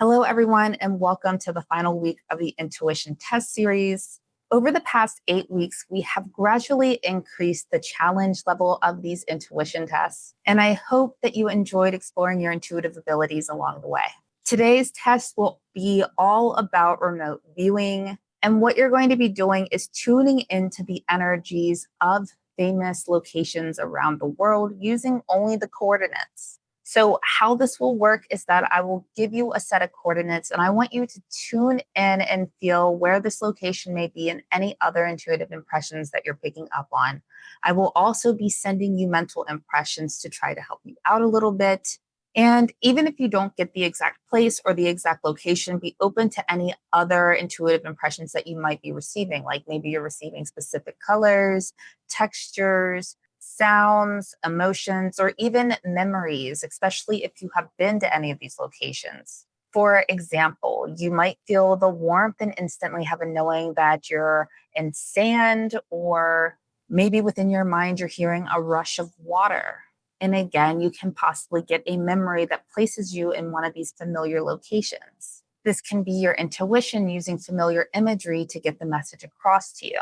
Hello, everyone, and welcome to the final week of the Intuition Test Series. Over the past 8 weeks, we have gradually increased the challenge level of these intuition tests, and I hope that you enjoyed exploring your intuitive abilities along the way. Today's test will be all about remote viewing, and what you're going to be doing is tuning into the energies of famous locations around the world using only the coordinates. So, how this will work is that I will give you a set of coordinates and I want you to tune in and feel where this location may be and any other intuitive impressions that you're picking up on. I will also be sending you mental impressions to try to help you out a little bit. And even if you don't get the exact place or the exact location, be open to any other intuitive impressions that you might be receiving. Like maybe you're receiving specific colors, textures, sounds, emotions, or even memories, especially if you have been to any of these locations. For example, you might feel the warmth and instantly have a knowing that you're in sand, or maybe within your mind, you're hearing a rush of water. And again, you can possibly get a memory that places you in one of these familiar locations. This can be your intuition using familiar imagery to get the message across to you.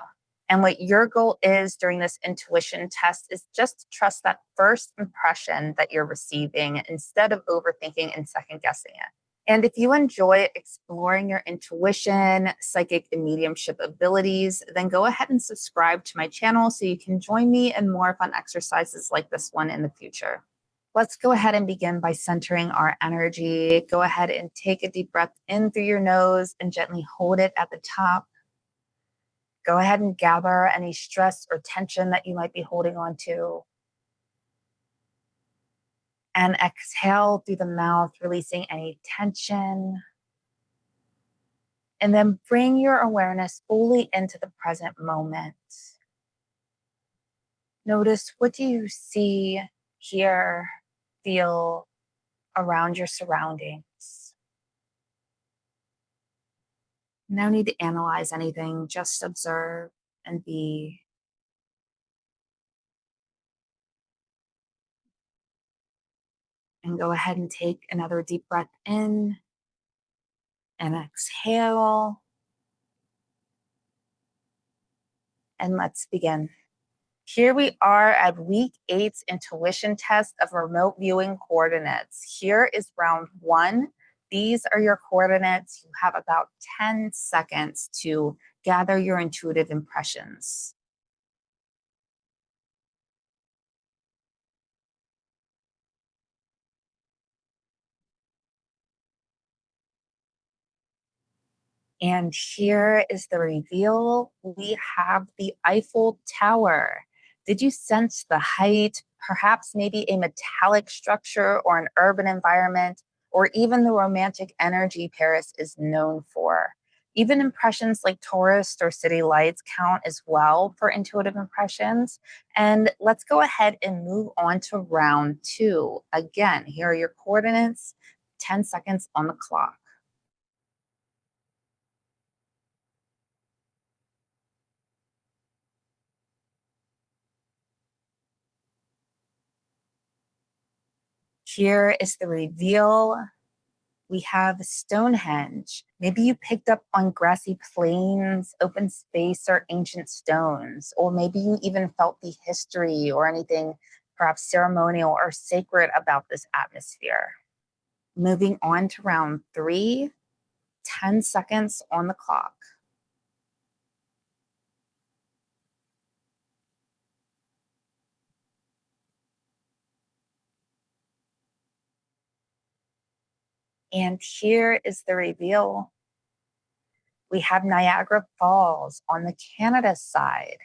And what your goal is during this intuition test is just to trust that first impression that you're receiving instead of overthinking and second guessing it. And if you enjoy exploring your intuition, psychic, and mediumship abilities, then go ahead and subscribe to my channel so you can join me in more fun exercises like this one in the future. Let's go ahead and begin by centering our energy. Go ahead and take a deep breath in through your nose and gently hold it at the top. Go ahead and gather any stress or tension that you might be holding on to. And exhale through the mouth, releasing any tension. And then bring your awareness fully into the present moment. Notice, what do you see, hear, feel around your surroundings? No need to analyze anything, just observe and be. And go ahead and take another deep breath in and exhale. And let's begin. Here we are at week 8's intuition test of remote viewing coordinates. Here is round 1. These are your coordinates. You have about 10 seconds to gather your intuitive impressions. And here is the reveal. We have the Eiffel Tower. Did you sense the height, perhaps maybe a metallic structure or an urban environment, or even the romantic energy Paris is known for? Even impressions like tourist or city lights count as well for intuitive impressions. And let's go ahead and move on to round 2. Again, here are your coordinates, 10 seconds on the clock. Here is the reveal. We have Stonehenge. Maybe you picked up on grassy plains, open space, or ancient stones, or maybe you even felt the history or anything perhaps ceremonial or sacred about this atmosphere. Moving on to round 3, 10 seconds on the clock. And here is the reveal. We have Niagara Falls on the Canada side.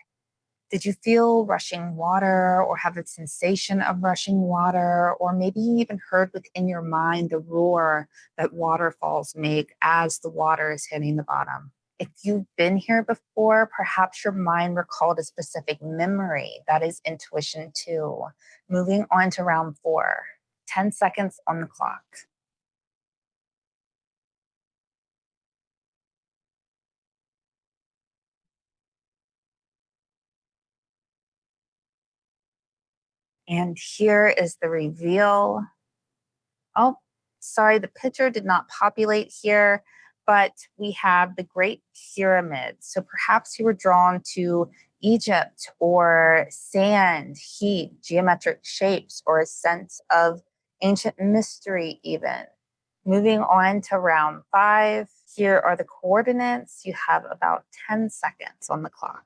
Did you feel rushing water or have a sensation of rushing water? Or maybe you even heard within your mind the roar that waterfalls make as the water is hitting the bottom. If you've been here before, perhaps your mind recalled a specific memory. That is intuition too. Moving on to round 4, 10 seconds on the clock. And here is the reveal. Oh, Sorry, the picture did not populate here, but we have the Great Pyramids. So perhaps you were drawn to Egypt or sand, heat, geometric shapes, or a sense of ancient mystery, even. Moving on to round five, here are the coordinates. You have about 10 seconds on the clock.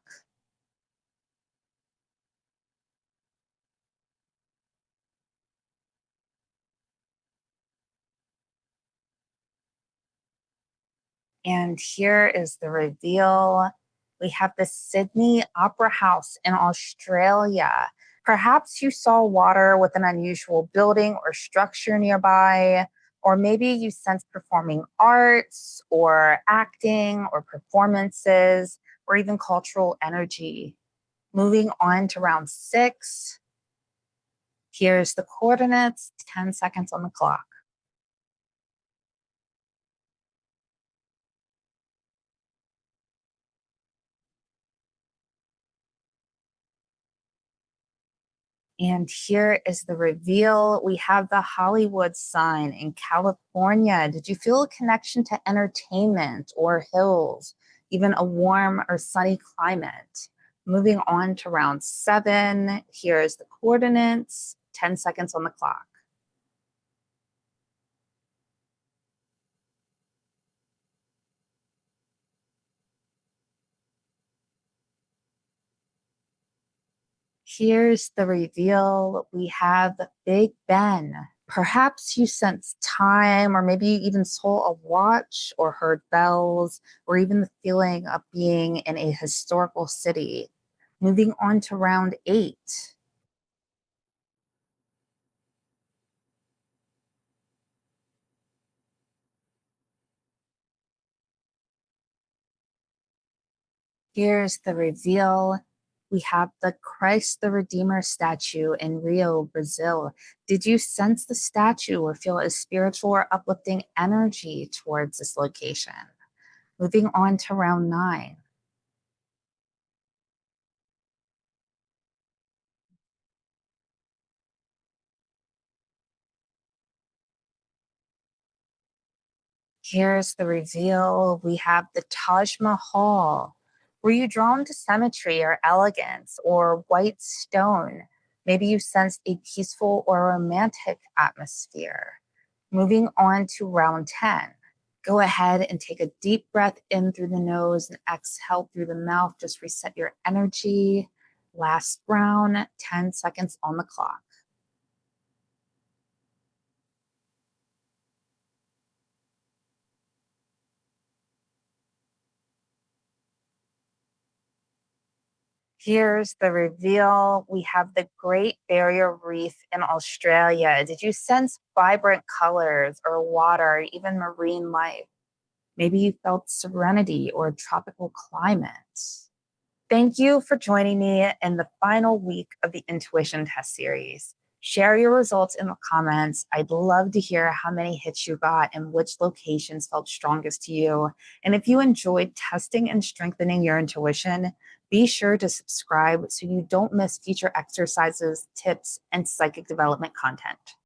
And here is the reveal. We have the Sydney Opera House in Australia. Perhaps you saw water with an unusual building or structure nearby, or maybe you sensed performing arts or acting or performances or even cultural energy. Moving on to round six, here's the coordinates, 10 seconds on the clock. And here is the reveal. We have the Hollywood sign in California. Did you feel a connection to entertainment or hills, even a warm or sunny climate? Moving on to round seven, here's the coordinates, 10 seconds on the clock. Here's the reveal. We have Big Ben. Perhaps you sensed time, or maybe you even saw a watch or heard bells, or even the feeling of being in a historical city. Moving on to round eight. Here's the reveal. We have the Christ the Redeemer statue in Rio, Brazil. Did you sense the statue or feel a spiritual or uplifting energy towards this location? Moving on to round nine. Here's the reveal. We have the Taj Mahal. Were you drawn to symmetry or elegance or white stone? Maybe you sensed a peaceful or romantic atmosphere. Moving on to round 10. Go ahead and take a deep breath in through the nose and exhale through the mouth. Just reset your energy. Last round, 10 seconds on the clock. Here's the reveal. We have the Great Barrier Reef in Australia. Did you sense vibrant colors or water, even marine life? Maybe you felt serenity or tropical climates. Thank you for joining me in the final week of the Intuition Test Series. Share your results in the comments. I'd love to hear how many hits you got and which locations felt strongest to you. And if you enjoyed testing and strengthening your intuition, be sure to subscribe so you don't miss future exercises, tips, and psychic development content.